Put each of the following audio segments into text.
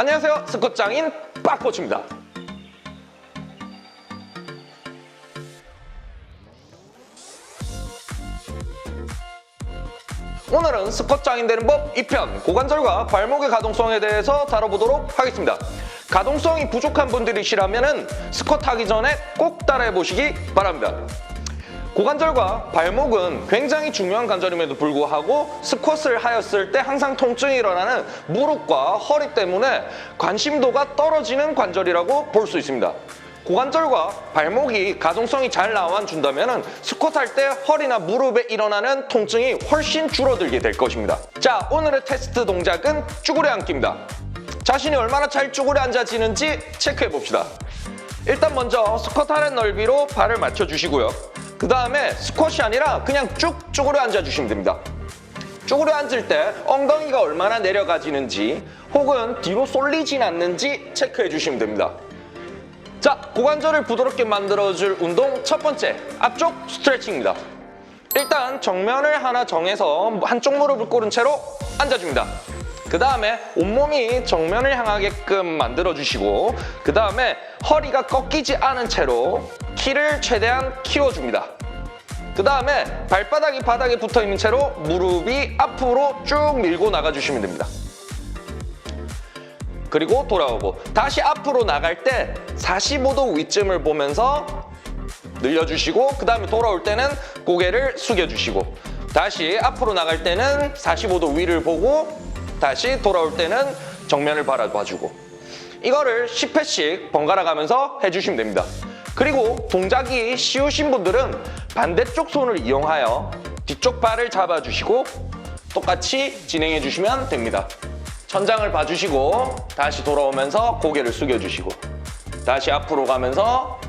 안녕하세요, 스쿼트장인 빡코치입니다. 오늘은 스쿼트장인 되는 법 2편 고관절과 발목의 가동성에 대해서 다뤄보도록 하겠습니다. 가동성이 부족한 분들이시라면 스쿼트 하기 전에 꼭 따라해 보시기 바랍니다. 고관절과 발목은 굉장히 중요한 관절임에도 불구하고 스쿼트를 하였을 때 항상 통증이 일어나는 무릎과 허리 때문에 관심도가 떨어지는 관절이라고 볼 수 있습니다. 고관절과 발목이 가동성이 잘 나와준다면 스쿼트 할 때 허리나 무릎에 일어나는 통증이 훨씬 줄어들게 될 것입니다. 자, 오늘의 테스트 동작은 쭈그려 앉기입니다. 자신이 얼마나 잘 쭈그려 앉아지는지 체크해 봅시다. 일단 먼저 스쿼트 하는 넓이로 발을 맞춰주시고요. 그 다음에 스쿼트이 아니라 그냥 쭉 쭈그려 앉아주시면 됩니다. 쭈그려 앉을 때 엉덩이가 얼마나 내려가지는지 혹은 뒤로 쏠리진 않는지 체크해 주시면 됩니다. 자, 고관절을 부드럽게 만들어줄 운동 첫 번째, 앞쪽 스트레칭입니다. 일단 정면을 하나 정해서 한쪽 무릎을 꿇은 채로 앉아줍니다. 그 다음에 온몸이 정면을 향하게끔 만들어주시고 그 다음에 허리가 꺾이지 않은 채로 키를 최대한 키워줍니다. 그 다음에 발바닥이 바닥에 붙어있는 채로 무릎이 앞으로 쭉 밀고 나가주시면 됩니다. 그리고 돌아오고 다시 앞으로 나갈 때 45도 위쯤을 보면서 늘려주시고 그 다음에 돌아올 때는 고개를 숙여주시고 다시 앞으로 나갈 때는 45도 위를 보고 다시 돌아올 때는 정면을 바라봐주고 이거를 10회씩 번갈아 가면서 해주시면 됩니다. 그리고 동작이 쉬우신 분들은 반대쪽 손을 이용하여 뒤쪽 발을 잡아주시고 똑같이 진행해 주시면 됩니다. 천장을 봐주시고 다시 돌아오면서 고개를 숙여주시고 다시 앞으로 가면서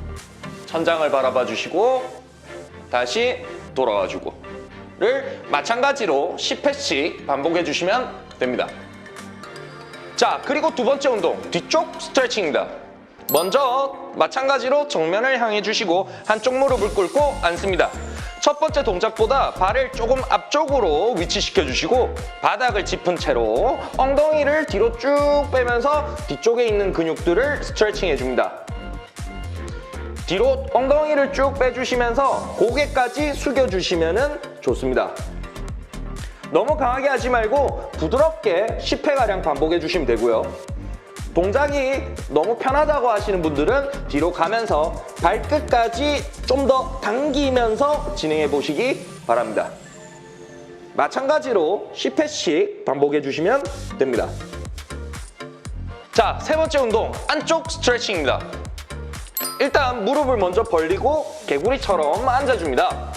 천장을 바라봐 주시고 다시 돌아와주고 를 마찬가지로 10회씩 반복해 주시면 됩니다. 자, 그리고 두 번째 운동 뒤쪽 스트레칭입니다. 먼저 마찬가지로 정면을 향해 주시고 한쪽 무릎을 꿇고 앉습니다. 첫 번째 동작보다 발을 조금 앞쪽으로 위치시켜 주시고 바닥을 짚은 채로 엉덩이를 뒤로 쭉 빼면서 뒤쪽에 있는 근육들을 스트레칭 해줍니다. 뒤로 엉덩이를 쭉 빼주시면서 고개까지 숙여주시면 좋습니다. 너무 강하게 하지 말고 부드럽게 10회가량 반복해 주시면 되고요. 동작이 너무 편하다고 하시는 분들은 뒤로 가면서 발끝까지 좀 더 당기면서 진행해 보시기 바랍니다. 마찬가지로 10회씩 반복해 주시면 됩니다. 자, 세 번째 운동 안쪽 스트레칭입니다. 일단 무릎을 먼저 벌리고 개구리처럼 앉아줍니다.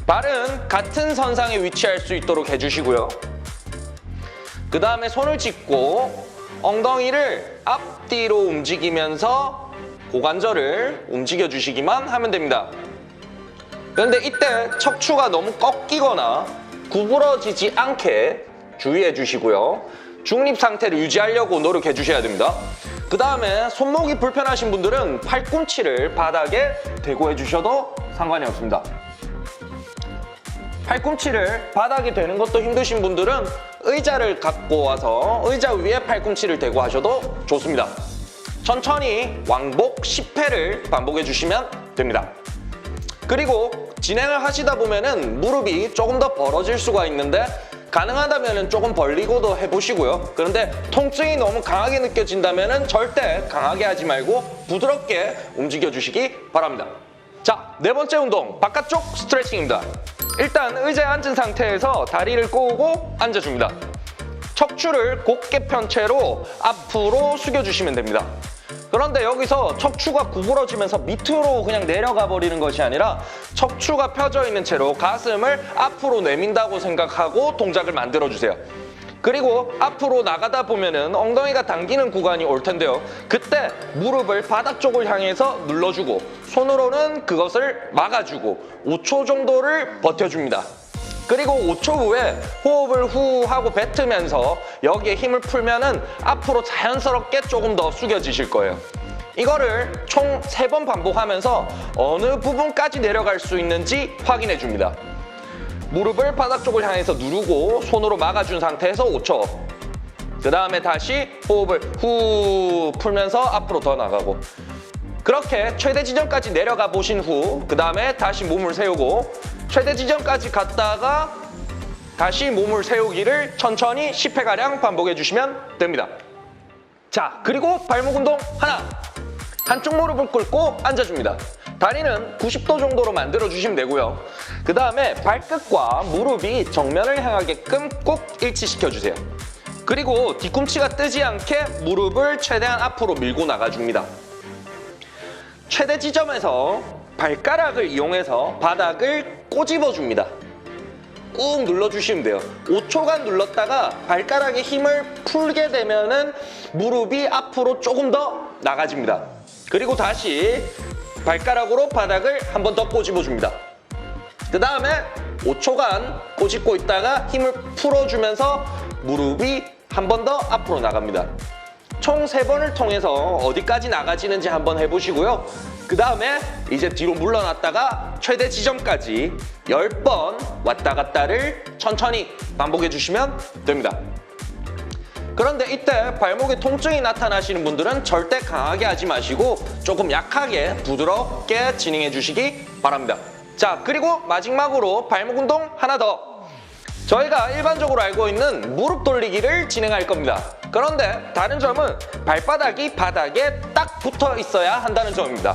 발은 같은 선상에 위치할 수 있도록 해주시고요. 그 다음에 손을 짚고 엉덩이를 앞뒤로 움직이면서 고관절을 움직여 주시기만 하면 됩니다. 그런데 이때 척추가 너무 꺾이거나 구부러지지 않게 주의해 주시고요. 중립 상태를 유지하려고 노력해 주셔야 됩니다. 그 다음에 손목이 불편하신 분들은 팔꿈치를 바닥에 대고 해주셔도 상관이 없습니다. 팔꿈치를 바닥에 대는 것도 힘드신 분들은 의자를 갖고 와서 의자 위에 팔꿈치를 대고 하셔도 좋습니다. 천천히 왕복 10회를 반복해 주시면 됩니다. 그리고 진행을 하시다 보면은 무릎이 조금 더 벌어질 수가 있는데 가능하다면 조금 벌리고도 해보시고요. 그런데 통증이 너무 강하게 느껴진다면 절대 강하게 하지 말고 부드럽게 움직여 주시기 바랍니다. 자, 네 번째 운동 바깥쪽 스트레칭입니다. 일단 의자에 앉은 상태에서 다리를 꼬고 앉아줍니다. 척추를 곧게 편 채로 앞으로 숙여주시면 됩니다. 그런데 여기서 척추가 구부러지면서 밑으로 그냥 내려가 버리는 것이 아니라 척추가 펴져 있는 채로 가슴을 앞으로 내민다고 생각하고 동작을 만들어주세요. 그리고 앞으로 나가다 보면은 엉덩이가 당기는 구간이 올 텐데요. 그때 무릎을 바닥 쪽을 향해서 눌러주고 손으로는 그것을 막아주고 5초 정도를 버텨줍니다. 그리고 5초 후에 호흡을 후 하고 뱉으면서 여기에 힘을 풀면은 앞으로 자연스럽게 조금 더 숙여지실 거예요. 이거를 총 3번 반복하면서 어느 부분까지 내려갈 수 있는지 확인해 줍니다. 무릎을 바닥 쪽을 향해서 누르고 손으로 막아준 상태에서 5초. 그 다음에 다시 호흡을 후 풀면서 앞으로 더 나가고, 그렇게 최대 지점까지 내려가 보신 후 그 다음에 다시 몸을 세우고 최대 지점까지 갔다가 다시 몸을 세우기를 천천히 10회가량 반복해 주시면 됩니다. 자, 그리고 발목 운동 하나. 한쪽 무릎을 꿇고 앉아줍니다. 다리는 90도 정도로 만들어 주시면 되고요. 그 다음에 발끝과 무릎이 정면을 향하게끔 꼭 일치시켜 주세요. 그리고 뒤꿈치가 뜨지 않게 무릎을 최대한 앞으로 밀고 나가줍니다. 최대 지점에서 발가락을 이용해서 바닥을 꼬집어 줍니다. 꾹 눌러주시면 돼요. 5초간 눌렀다가 발가락에 힘을 풀게 되면은 무릎이 앞으로 조금 더 나가집니다. 그리고 다시 발가락으로 바닥을 한 번 더 꼬집어 줍니다. 그 다음에 5초간 꼬집고 있다가 힘을 풀어주면서 무릎이 한 번 더 앞으로 나갑니다. 총 3번을 통해서 어디까지 나가지는지 한번 해보시고요. 그 다음에 이제 뒤로 물러났다가 최대 지점까지 10번 왔다 갔다를 천천히 반복해 주시면 됩니다. 그런데 이때 발목에 통증이 나타나시는 분들은 절대 강하게 하지 마시고 조금 약하게 부드럽게 진행해 주시기 바랍니다. 자, 그리고 마지막으로 발목 운동 하나 더. 저희가 일반적으로 알고 있는 무릎 돌리기를 진행할 겁니다. 그런데 다른 점은 발바닥이 바닥에 딱 붙어 있어야 한다는 점입니다.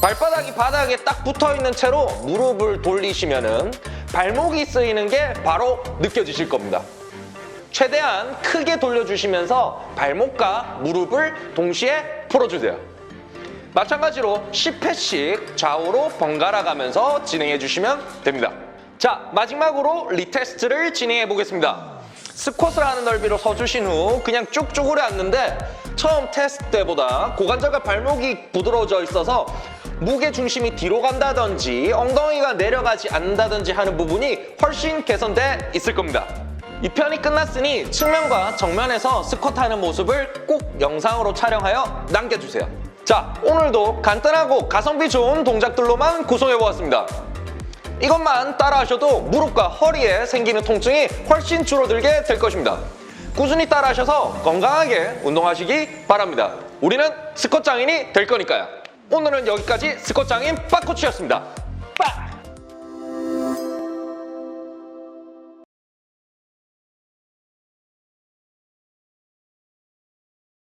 발바닥이 바닥에 딱 붙어 있는 채로 무릎을 돌리시면은 발목이 쓰이는 게 바로 느껴지실 겁니다. 최대한 크게 돌려주시면서 발목과 무릎을 동시에 풀어주세요. 마찬가지로 10회씩 좌우로 번갈아 가면서 진행해 주시면 됩니다. 자, 마지막으로 리테스트를 진행해 보겠습니다. 스쿼트를 하는 넓이로 서주신 후 그냥 쭉 쭈그려 앉는데 처음 테스트 때보다 고관절과 발목이 부드러워져 있어서 무게 중심이 뒤로 간다든지 엉덩이가 내려가지 않는다든지 하는 부분이 훨씬 개선돼 있을 겁니다. 이 편이 끝났으니 측면과 정면에서 스쿼트 하는 모습을 꼭 영상으로 촬영하여 남겨주세요. 자, 오늘도 간단하고 가성비 좋은 동작들로만 구성해 보았습니다. 이것만 따라하셔도 무릎과 허리에 생기는 통증이 훨씬 줄어들게 될 것입니다. 꾸준히 따라하셔서 건강하게 운동하시기 바랍니다. 우리는 스쿼트 장인이 될 거니까요. 오늘은 여기까지 스쿼트 장인 빠코치였습니다.